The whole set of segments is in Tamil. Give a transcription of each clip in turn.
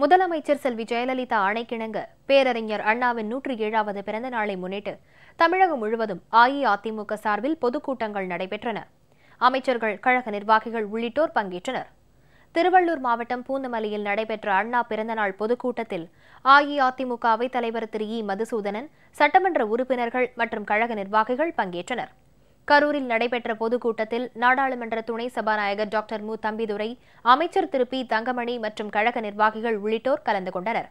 முதலமைச்சர் செல்வி ஜெயலலிதா ஆணைக்கிணங்க பேரறிஞர் அண்ணாவின் 107வது பிறந்த நாளை முன்னிட்டு தமிழகம் முழுவதும் அஇஅதிமுக சார்பில் பொதுக்கூட்டங்கள் நடைபெற்றன. அமைச்சர்கள், கழக நிர்வாகிகள் உள்ளிட்டோர் பங்கேற்றனர். திருவள்ளூர் மாவட்டம் பூந்தமல்லியில் நடைபெற்ற அண்ணா பிறந்தநாள் பொதுக்கூட்டத்தில் அஇஅதிமுக அவைத் தலைவர் திரு இ. மதுசூதனன், சட்டமன்ற உறுப்பினர்கள் மற்றும் கழக நிர்வாகிகள் பங்கேற்றனர். கரூரில் நடைபெற்ற பொதுக்கூட்டத்தில் நாடாளுமன்ற துணை சபாநாயகர் டாக்டர் மு. தம்பிதுரை, அமைச்சர் திரு பி. தங்கமணி மற்றும் கழக நிர்வாகிகள் உள்ளிட்டோர் கலந்து கொண்டனர்.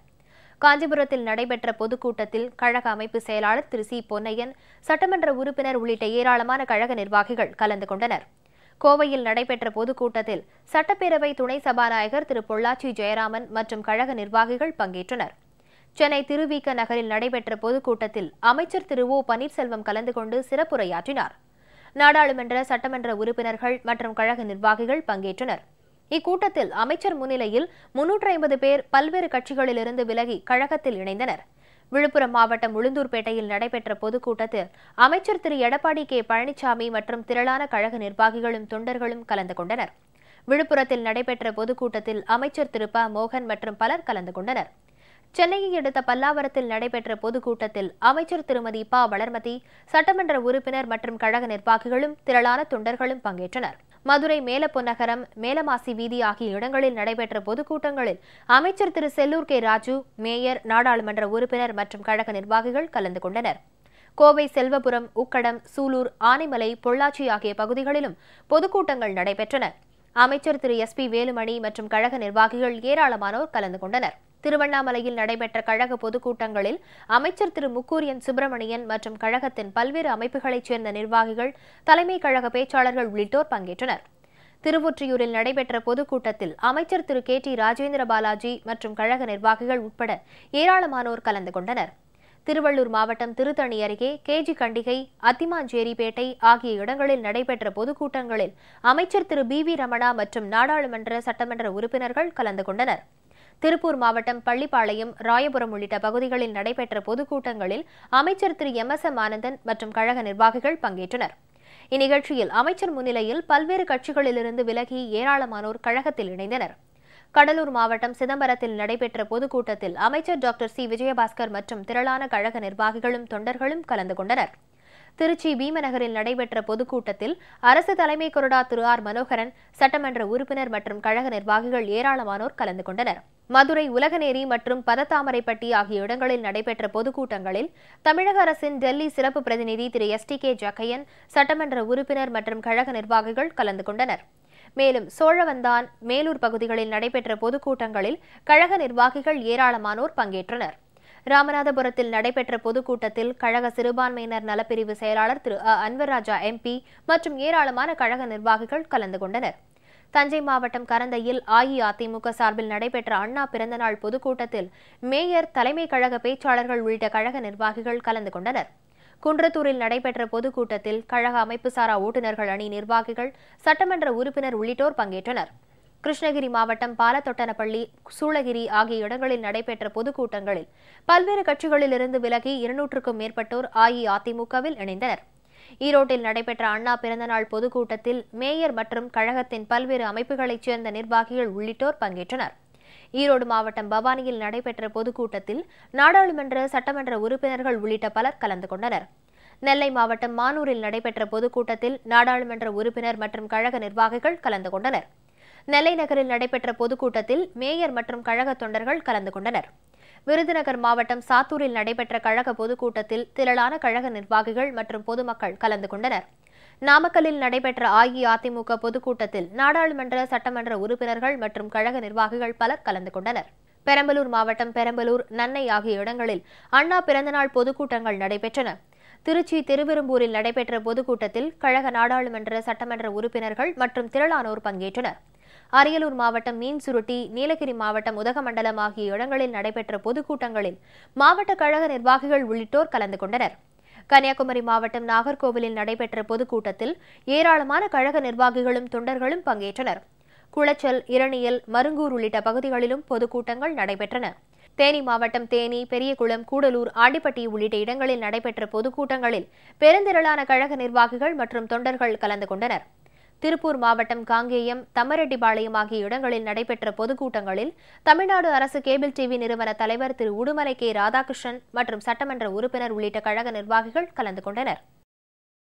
காஞ்சிபுரத்தில் நடைபெற்ற பொதுக்கூட்டத்தில் கழக அமைப்பு செயலாளர் திரு சி. பொன்னையன், சட்டமன்ற உறுப்பினர் உள்ளிட்ட ஏராளமான கழக நிர்வாகிகள் கலந்து கொண்டனர். கோவையில் நடைபெற்ற பொதுக்கூட்டத்தில் சட்டப்பேரவை துணை சபாநாயகர் திரு பொள்ளாச்சி ஜெயராமன் மற்றும் கழக நிர்வாகிகள் பங்கேற்றனர். சென்னை திருவிக நகரில் நடைபெற்ற பொதுக்கூட்டத்தில் அமைச்சர் திரு ஓ. பன்னீர்செல்வம் கலந்து கொண்டு சிறப்புரையாற்றினார். நாடாளுமன்ற, சட்டமன்ற உறுப்பினர்கள் மற்றும் கழக நிர்வாகிகள் பங்கேற்றனர். இக்கூட்டத்தில் அமைச்சர் முன்னிலையில் 350 பேர் பல்வேறு கட்சிகளிலிருந்து விலகி கழகத்தில் இணைந்தனர். விழுப்புரம் மாவட்டம் உளுந்தூர்பேட்டையில் நடைபெற்ற பொதுக்கூட்டத்தில் அமைச்சர் திரு எடப்பாடி கே. பழனிசாமி மற்றும் திரளான கழக நிர்வாகிகளும் தொண்டர்களும் கலந்து கொண்டனர். விழுப்புரத்தில் நடைபெற்ற பொதுக்கூட்டத்தில் அமைச்சர் திரு ப. மோகன் மற்றும் பலர் கலந்து கொண்டனர். சென்னையை அடுத்த பல்லாவரத்தில் நடைபெற்ற பொதுக்கூட்டத்தில் அமைச்சர் திருமதி ப. வளர்மதி, சட்டமன்ற உறுப்பினர் மற்றும் கழக நிர்வாகிகளும் திரளான தொண்டர்களும் பங்கேற்றனர். மதுரை மேலப்பொன்னகரம், மேலமாசி வீதி ஆகிய இடங்களில் நடைபெற்ற பொதுக்கூட்டங்களில் அமைச்சர் திரு செல்லூர் கே. ராஜு, மேயர், நாடாளுமன்ற உறுப்பினர் மற்றும் கழக நிர்வாகிகள் கலந்து கொண்டனர். கோவை செல்வபுரம், உக்கடம், சூலூர், ஆனைமலை, பொள்ளாச்சி ஆகிய பகுதிகளிலும் பொதுக்கூட்டங்கள் நடைபெற்றன. அமைச்சர் திரு எஸ். பி. வேலுமணி மற்றும் கழக நிர்வாகிகள் ஏராளமானோர் கலந்து கொண்டனர். திருவண்ணாமலையில் நடைபெற்ற கழக பொதுக்கூட்டங்களில் அமைச்சர் திரு முக்கூரியன் சுப்பிரமணியன் மற்றும் கழகத்தின் பல்வேறு அமைப்புகளைச் சேர்ந்த நிர்வாகிகள், தலைமை கழக பேச்சாளர்கள் உள்ளிட்டோர் பங்கேற்றனர். திருவொற்றியூரில் நடைபெற்ற பொதுக்கூட்டத்தில் அமைச்சர் திரு கே. டி. ராஜேந்திர பாலாஜி மற்றும் கழக நிர்வாகிகள் உட்பட ஏராளமானோர் கலந்து கொண்டனர். திருவள்ளூர் மாவட்டம் திருத்தணி அருகே கேஜி கண்டிகை, அத்திமாஞ்சேரிப்பேட்டை ஆகிய இடங்களில் நடைபெற்ற பொதுக்கூட்டங்களில் அமைச்சர் திரு பி. வி. ரமணா மற்றும் நாடாளுமன்ற, சட்டமன்ற உறுப்பினர்கள் கலந்து கொண்டனர். திருப்பூர் மாவட்டம் பள்ளிப்பாளையம், ராயபுரம் உள்ளிட்ட பகுதிகளில் நடைபெற்ற பொதுக்கூட்டங்களில் அமைச்சர் திரு எம். எஸ். எம். ஆனந்தன் மற்றும் கழக நிர்வாகிகள் பங்கேற்றனர். இந்நிகழ்ச்சியில் அமைச்சர் முன்னிலையில் பல்வேறு கட்சிகளிலிருந்து விலகி ஏராளமானோர் கழகத்தில் இணைந்தனர். கடலூர் மாவட்டம் சிதம்பரத்தில் நடைபெற்ற பொதுக்கூட்டத்தில் அமைச்சர் டாக்டர் சி. விஜயபாஸ்கர் மற்றும் திரளான கழக நிர்வாகிகளும் தொண்டர்களும் கலந்து கொண்டனர். திருச்சி பீமநகரில் நடைபெற்ற பொதுக்கூட்டத்தில் அரசு தலைமை கொறடா திரு ஆர். மனோகரன், சட்டமன்ற உறுப்பினர் மற்றும் கழக நிர்வாகிகள் ஏராளமானோர் கலந்து கொண்டனர். மதுரை உலகநேரி மற்றும் பதத்தாமரைப்பட்டி ஆகிய இடங்களில் நடைபெற்ற பொதுக்கூட்டங்களில் தமிழக அரசின் டெல்லி சிறப்பு பிரதிநிதி திரு எஸ். டி. கே. ஜக்கையன், சட்டமன்ற உறுப்பினர் மற்றும் கழக நிர்வாகிகள் கலந்து கொண்டனர். மேலும் சோழவந்தான், மேலூர் பகுதிகளில் நடைபெற்ற பொதுக்கூட்டங்களில் கழக நிர்வாகிகள் ஏராளமானோர் பங்கேற்றனர். ராமநாதபுரத்தில் நடைபெற்ற பொதுக்கூட்டத்தில் கழக சிறுபான்மையினர் நலப்பிரிவு செயலாளர் திரு அ. அன்வர்ராஜா எம்பி மற்றும் ஏராளமான கழக நிர்வாகிகள் கலந்து கொண்டனர். தஞ்சை மாவட்டம் கரந்தையில் அஇஅதிமுக சார்பில் நடைபெற்ற அண்ணா பிறந்தநாள் பொதுக்கூட்டத்தில் மேயர், தலைமை கழக பேச்சாளர்கள் உள்ளிட்ட கழக நிர்வாகிகள் கலந்து கொண்டனர். குன்றத்தூரில் நடைபெற்ற பொதுக்கூட்டத்தில் கழக அமைப்புசாரா ஓட்டுநர்கள் அணி நிர்வாகிகள், சட்டமன்ற உறுப்பினர் உள்ளிட்டோர் பங்கேற்றனர். கிருஷ்ணகிரி மாவட்டம் பாலத்தொட்டனப்பள்ளி, சூளகிரி ஆகிய இடங்களில் நடைபெற்ற பொதுக்கூட்டங்களில் பல்வேறு கட்சிகளிலிருந்து விலகி 200க்கும் மேற்பட்டோர் அஇஅதிமுகவில் இணைந்தனர். ஈரோட்டில் நடைபெற்ற அண்ணா பிறந்தநாள் பொதுக்கூட்டத்தில் மேயர் மற்றும் கழகத்தின் பல்வேறு அமைப்புகளைச் சேர்ந்த நிர்வாகிகள் உள்ளிட்டோர் பங்கேற்றனர். ஈரோடு மாவட்டம் பவானியில் நடைபெற்ற பொதுக்கூட்டத்தில் நாடாளுமன்ற, சட்டமன்ற உறுப்பினர்கள் உள்ளிட்ட பலர் கலந்து கொண்டனர். நெல்லை மாவட்டம் மானூரில் நடைபெற்ற பொதுக்கூட்டத்தில் நாடாளுமன்ற உறுப்பினர் மற்றும் கழக நிர்வாகிகள் கலந்து கொண்டனர். நெல்லை நகரில் நடைபெற்ற பொதுக்கூட்டத்தில் மேயர் மற்றும் கழக தொண்டர்கள் கலந்து கொண்டனர். விருதுநகர் மாவட்டம் சாத்தூரில் நடைபெற்ற கழக பொதுக்கூட்டத்தில் திரளான கழக நிர்வாகிகள் மற்றும் பொதுமக்கள் கலந்து கொண்டனர். நாமக்கல்லில் நடைபெற்ற அஇஅதிமுக பொதுக்கூட்டத்தில் நாடாளுமன்ற, சட்டமன்ற உறுப்பினர்கள் மற்றும் கழக நிர்வாகிகள் பலர் கலந்து கொண்டனர். பெரம்பலூர் மாவட்டம் பெரம்பலூர், நன்னை ஆகிய இடங்களில் அண்ணா பிறந்தநாள் பொதுக்கூட்டங்கள் நடைபெற்றன. திருச்சி திருவெரும்பூரில் நடைபெற்ற பொதுக்கூட்டத்தில் கழக நாடாளுமன்ற, சட்டமன்ற உறுப்பினர்கள் மற்றும் திரளானோர் பங்கேற்றனர். அரியலூர் மாவட்டம் மீன்சுருட்டி, நீலகிரி மாவட்டம் உதகமண்டலம் ஆகிய இடங்களில் நடைபெற்ற பொதுக்கூட்டங்களில் மாவட்ட கழக நிர்வாகிகள் உள்ளிட்டோர் கலந்து கொண்டனர். கன்னியாகுமரி மாவட்டம் நாகர்கோவிலில் நடைபெற்ற பொதுக்கூட்டத்தில் ஏராளமான கழக நிர்வாகிகளும் தொண்டர்களும் பங்கேற்றனர். குளச்சல், இரணியல், மருங்கூர் உள்ளிட்ட பகுதிகளிலும் பொதுக்கூட்டங்கள் நடைபெற்றன. தேனி மாவட்டம் தேனி, பெரியகுளம், கூடலூர், ஆண்டிப்பட்டி உள்ளிட்ட இடங்களில் நடைபெற்ற பொதுக்கூட்டங்களில் பெருந்திரளான கழக நிர்வாகிகள் மற்றும் தொண்டர்கள் கலந்து கொண்டனர். திருப்பூர் மாவட்டம் காங்கேயம், தம்மரெட்டிபாளையம் ஆகிய இடங்களில் நடைபெற்ற பொதுக்கூட்டங்களில் தமிழ்நாடு அரசு கேபிள் டிவி நிறுவன தலைவர் திரு உடுமலை கே ராதாகிருஷ்ணன் மற்றும் சட்டமன்ற உறுப்பினர் உள்ளிட்ட கழக நிர்வாகிகள் கலந்து கொண்டனர்.